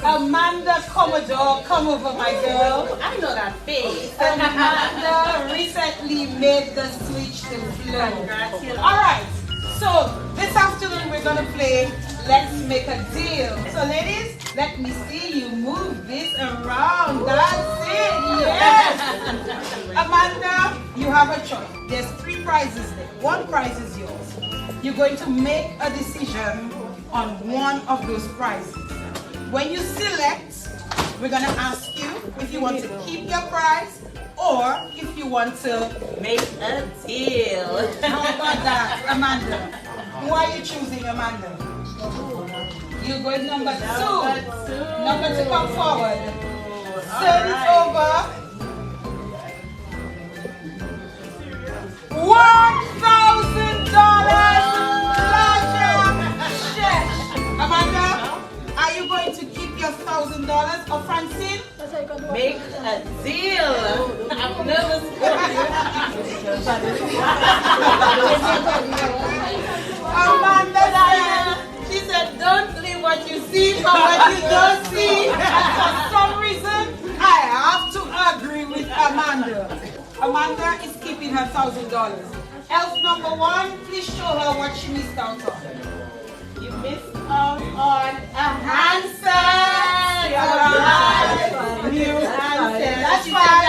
Amanda Commodore, come over, my girl. I know that face. Amanda recently made the switch to flow. Congratulations. Alright, so this afternoon we're gonna play Let's Make a Deal. So ladies, let me see you move this around. That's it, yes! Amanda, you have a choice. There's 3 prizes there. 1 prize is yours. You're going to make a decision on one of those prizes. When you select, we're going to ask you if you want to keep your prize or if you want to Make a deal. How about that, Amanda? Who are you choosing, Amanda? You're going number 2. Number 2, come forward. Turn it over. $1,000 check. Amanda, are you going to keep your $1,000 or Francine? Make a deal. I'm nervous. Amanda, She said, don't believe what you see, but what you don't see. for some reason, I have to agree with Amanda. Amanda is keeping her $1,000. Elf number 1, please show her what she missed out on. You missed out on a handset. New handset. That's fine.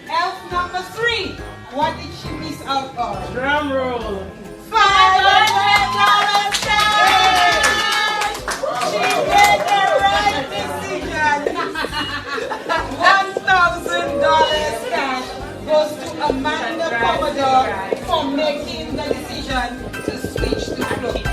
Elf number 3, what did she miss out on? Drum roll. $500 cash! She made the right decision. $1,000 cash goes to Amanda Commodore for making the decision to switch to flow.